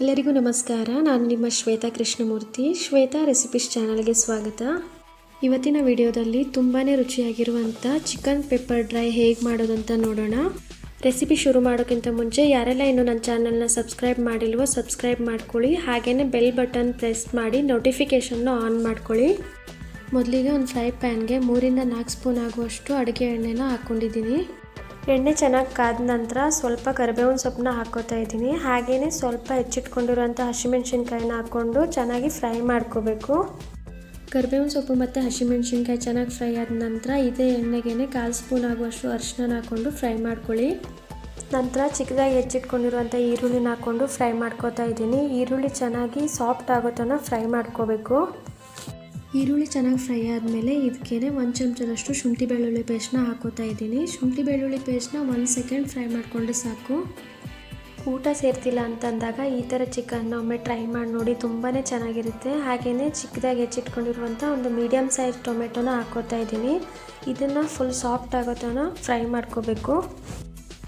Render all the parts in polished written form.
ಎಲ್ಲರಿಗೂ ನಮಸ್ಕಾರ. ನಾನು ನಿಮ್ಮ ಶ್ವೇತಾ ಕೃಷ್ಣಮೂರ್ತಿ. ಶ್ವೇತಾ ರೆಸಿಪೀಸ್ ಚಾನಲ್ಗೆ ಸ್ವಾಗತ. ಇವತ್ತಿನ ವಿಡಿಯೋದಲ್ಲಿ ತುಂಬಾ ರುಚಿಯಾಗಿರುವಂಥ ಚಿಕನ್ ಪೆಪ್ಪರ್ ಡ್ರೈ ಹೇಗೆ ಮಾಡೋದು ಅಂತ ನೋಡೋಣ. ರೆಸಿಪಿ ಶುರು ಮಾಡೋಕ್ಕಿಂತ ಮುಂಚೆ ಯಾರೆಲ್ಲ ಇನ್ನೂ ನನ್ನ ಚಾನಲ್ನ ಸಬ್ಸ್ಕ್ರೈಬ್ ಮಾಡಿಲ್ವೋ ಸಬ್ಸ್ಕ್ರೈಬ್ ಮಾಡ್ಕೊಳ್ಳಿ. ಹಾಗೆಯೇ ಬೆಲ್ ಬಟನ್ ಪ್ರೆಸ್ ಮಾಡಿ ನೋಟಿಫಿಕೇಷನ್ನ ಆನ್ ಮಾಡ್ಕೊಳ್ಳಿ. ಮೊದಲಿಗೆ ಒಂದು ಫ್ರೈ ಪ್ಯಾನ್ಗೆ 3 ರಿಂದ 4 ಸ್ಪೂನ್ ಆಗುವಷ್ಟು ಅಡುಗೆ ಎಣ್ಣೆನ ಹಾಕ್ಕೊಂಡಿದ್ದೀನಿ. ಎಣ್ಣೆ ಚೆನ್ನಾಗಿ ಕಾದ ನಂತರ ಸ್ವಲ್ಪ ಕರಿಬೇವಿನ ಸೊಪ್ಪನ್ನ ಹಾಕ್ಕೋತಾ ಇದ್ದೀನಿ. ಹಾಗೆಯೇ ಸ್ವಲ್ಪ ಹೆಚ್ಚಿಟ್ಕೊಂಡಿರುವಂಥ ಹಸಿಮೆಣ್ಸಿನ್ಕಾಯಿನ ಹಾಕ್ಕೊಂಡು ಚೆನ್ನಾಗಿ ಫ್ರೈ ಮಾಡ್ಕೋಬೇಕು. ಕರಿಬೇವಿನ ಸೊಪ್ಪು ಮತ್ತು ಹಸಿಮೆಣ್ಸಿನ್ಕಾಯಿ ಚೆನ್ನಾಗಿ ಫ್ರೈ ಆದ ನಂತರ ಇದೇ ಎಣ್ಣೆಗೆ 1/4 ಸ್ಪೂನ್ ಆಗುವಷ್ಟು ಅರಿಶಿನ ಹಾಕ್ಕೊಂಡು ಫ್ರೈ ಮಾಡ್ಕೊಳ್ಳಿ. ನಂತರ ಚಿಕ್ಕದಾಗಿ ಹೆಚ್ಚಿಟ್ಕೊಂಡಿರುವಂಥ ಈರುಳ್ಳಿನ ಹಾಕ್ಕೊಂಡು ಫ್ರೈ ಮಾಡ್ಕೋತಾ ಇದ್ದೀನಿ. ಈರುಳ್ಳಿ ಚೆನ್ನಾಗಿ ಸಾಫ್ಟ್ ಆಗೋ ತನಕ ಫ್ರೈ ಮಾಡ್ಕೋಬೇಕು. ಈರುಳ್ಳಿ ಚೆನ್ನಾಗಿ ಫ್ರೈ ಆದಮೇಲೆ ಇದಕ್ಕೆ 1 ಚಮಚದಷ್ಟು ಶುಂಠಿ ಬೆಳ್ಳುಳ್ಳಿ ಪೇಸ್ಟ್ನ ಹಾಕೋತಾ ಇದ್ದೀನಿ. ಶುಂಠಿ ಬೆಳ್ಳುಳ್ಳಿ ಪೇಸ್ಟ್ನ 1 ಸೆಕೆಂಡ್ ಫ್ರೈ ಮಾಡಿಕೊಂಡ್ರೆ ಸಾಕು. ಊಟ ಸೇರ್ತಿಲ್ಲ ಅಂತಂದಾಗ ಈ ಥರ ಚಿಕನ್ನ ಒಮ್ಮೆ ಟ್ರೈ ಮಾಡಿ ನೋಡಿ, ತುಂಬಾ ಚೆನ್ನಾಗಿರುತ್ತೆ. ಹಾಗೆಯೇ ಚಿಕ್ಕದಾಗಿ ಹೆಚ್ಚಿಟ್ಕೊಂಡಿರುವಂಥ ಒಂದು ಮೀಡಿಯಮ್ ಸೈಜ್ ಟೊಮೆಟೊನ ಹಾಕೋತಾ ಇದ್ದೀನಿ. ಇದನ್ನು ಫುಲ್ ಸಾಫ್ಟ್ ಆಗೋ ತನಕ ಫ್ರೈ ಮಾಡ್ಕೋಬೇಕು.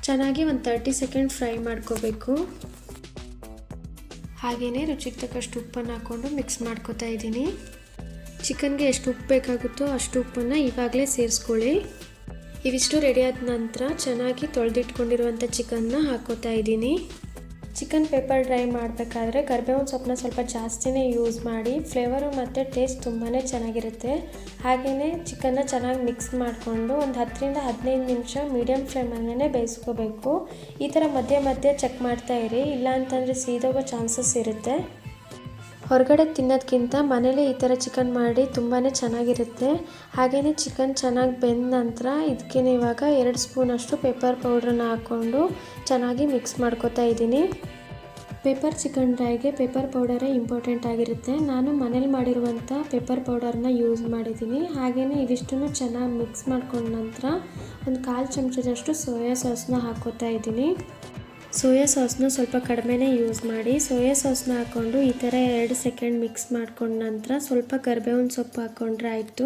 ಚೆನ್ನಾಗಿ ಒಂದು 30 ಸೆಕೆಂಡ್ ಫ್ರೈ ಮಾಡ್ಕೋಬೇಕು. ಹಾಗೆಯೇ ರುಚಿಗೆ ತಕ್ಕಷ್ಟು ಉಪ್ಪನ್ನು ಹಾಕ್ಕೊಂಡು ಮಿಕ್ಸ್ ಮಾಡ್ಕೋತಾ ಇದ್ದೀನಿ. ಚಿಕನ್ಗೆ ಎಷ್ಟು ಉಪ್ಪು ಬೇಕಾಗುತ್ತೋ ಅಷ್ಟು ಉಪ್ಪನ್ನು ಇವಾಗಲೇ ಸೇರಿಸ್ಕೊಳ್ಳಿ. ಇವಿಷ್ಟು ರೆಡಿ ಆದ ನಂತರ ಚೆನ್ನಾಗಿ ತೊಳೆದಿಟ್ಕೊಂಡಿರುವಂಥ ಚಿಕನ್ನ ಹಾಕೋತಾ ಇದ್ದೀನಿ. ಚಿಕನ್ ಪೆಪ್ಪರ್ ಡ್ರೈ ಮಾಡಬೇಕಾದ್ರೆ ಕರಿಬೇವಿನ ಸೊಪ್ಪನ್ನ ಸ್ವಲ್ಪ ಜಾಸ್ತಿನೇ ಯೂಸ್ ಮಾಡಿ. ಫ್ಲೇವರು ಮತ್ತು ಟೇಸ್ಟ್ ತುಂಬಾ ಚೆನ್ನಾಗಿರುತ್ತೆ. ಹಾಗೆಯೇ ಚಿಕನ್ನ ಚೆನ್ನಾಗಿ ಮಿಕ್ಸ್ ಮಾಡಿಕೊಂಡು ಒಂದು 10 ರಿಂದ 15 ನಿಮಿಷ ಮೀಡಿಯಮ್ ಫ್ಲೇಮಲ್ಲೇ ಬೇಯಿಸ್ಕೋಬೇಕು. ಈ ಥರ ಮಧ್ಯೆ ಮಧ್ಯೆ ಚೆಕ್ ಮಾಡ್ತಾ ಇರಿ, ಇಲ್ಲಾಂತಂದರೆ ಸೀದೋಗೋ ಚಾನ್ಸಸ್ ಇರುತ್ತೆ. ಹೊರಗಡೆ ತಿನ್ನೋದಕ್ಕಿಂತ ಮನೇಲೇ ಈ ಥರ ಚಿಕನ್ ಮಾಡಿ ತುಂಬಾ ಚೆನ್ನಾಗಿರುತ್ತೆ. ಹಾಗೆಯೇ ಚಿಕನ್ ಚೆನ್ನಾಗಿ ಬೆಂದ ನಂತರ ಇದಕ್ಕೆ ಇವಾಗ 2 ಸ್ಪೂನಷ್ಟು ಪೆಪ್ಪರ್ ಪೌಡ್ರನ್ನ ಹಾಕ್ಕೊಂಡು ಚೆನ್ನಾಗಿ ಮಿಕ್ಸ್ ಮಾಡ್ಕೋತಾ ಇದ್ದೀನಿ. ಪೆಪ್ಪರ್ ಚಿಕನ್ ಡ್ರೈಗೆ ಪೆಪ್ಪರ್ ಪೌಡರೇ ಇಂಪಾರ್ಟೆಂಟ್ ಆಗಿರುತ್ತೆ. ನಾನು ಮನೇಲಿ ಮಾಡಿರುವಂಥ ಪೆಪ್ಪರ್ ಪೌಡರ್ನ ಯೂಸ್ ಮಾಡಿದ್ದೀನಿ. ಹಾಗೆಯೇ ಇವಿಷ್ಟನ್ನು ಚೆನ್ನಾಗಿ ಮಿಕ್ಸ್ ಮಾಡ್ಕೊಂಡ ನಂತರ ಒಂದು 1/4 ಚಮಚದಷ್ಟು ಸೋಯಾ ಸಾಸ್ನ ಹಾಕ್ಕೋತಾ ಇದ್ದೀನಿ. ಸೋಯಾ ಸಾಸ್ನ ಸ್ವಲ್ಪ ಕಡಿಮೆನೇ ಯೂಸ್ ಮಾಡಿ. ಸೋಯಾ ಸಾಸ್ನ ಹಾಕ್ಕೊಂಡು ಈ ಥರ 2 ಸೆಕೆಂಡ್ ಮಿಕ್ಸ್ ಮಾಡ್ಕೊಂಡ ನಂತರ ಸ್ವಲ್ಪ ಕರಿಬೇವಿನ ಸೊಪ್ಪು ಹಾಕ್ಕೊಂಡ್ರೆ ಆಯಿತು.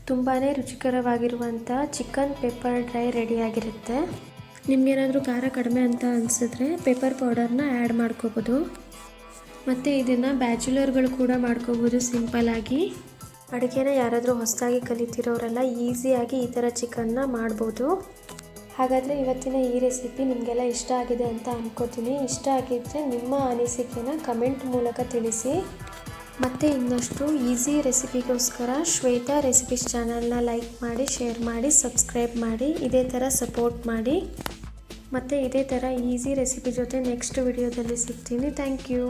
ತುಂಬಾ ರುಚಿಕರವಾಗಿರುವಂಥ ಚಿಕನ್ ಪೆಪ್ಪರ್ ಡ್ರೈ ರೆಡಿಯಾಗಿರುತ್ತೆ. ನಿಮಗೇನಾದರೂ ಖಾರ ಕಡಿಮೆ ಅಂತ ಅನಿಸಿದ್ರೆ ಪೆಪ್ಪರ್ ಪೌಡರ್ನ ಆ್ಯಡ್ ಮಾಡ್ಕೋಬೋದು. ಮತ್ತು ಇದನ್ನು ಬ್ಯಾಚುಲರ್ಗಳು ಕೂಡ ಮಾಡ್ಕೋಬೋದು ಸಿಂಪಲ್ಲಾಗಿ. ಅಡುಗೆನ ಯಾರಾದರೂ ಹೊಸದಾಗಿ ಕಲಿತಿರೋರೆಲ್ಲ ಈಸಿಯಾಗಿ ಈ ಥರ ಚಿಕನ್ನ ಮಾಡ್ಬೋದು. ಹಾಗಾದರೆ ಇವತ್ತಿನ ಈ ರೆಸಿಪಿ ನಿಮಗೆಲ್ಲ ಇಷ್ಟ ಆಗಿದೆ ಅಂತ ಅಂದ್ಕೋತೀನಿ. ಇಷ್ಟ ಆಗಿದ್ದರೆ ನಿಮ್ಮ ಅನಿಸಿಕೆನ ಕಮೆಂಟ್ ಮೂಲಕ ತಿಳಿಸಿ. ಮತ್ತು ಇನ್ನಷ್ಟು ಈಸಿ ರೆಸಿಪಿಗೋಸ್ಕರ ಶ್ವೇತಾ ರೆಸಿಪೀಸ್ ಚಾನಲ್ನ ಲೈಕ್ ಮಾಡಿ, ಶೇರ್ ಮಾಡಿ, ಸಬ್ಸ್ಕ್ರೈಬ್ ಮಾಡಿ. ಇದೇ ಥರ ಸಪೋರ್ಟ್ ಮಾಡಿ. ಮತ್ತು ಇದೇ ಥರ ಈಸಿ ರೆಸಿಪಿ ಜೊತೆ ನೆಕ್ಸ್ಟ್ ವಿಡಿಯೋದಲ್ಲಿ ಸಿಗ್ತೀನಿ. Thank you.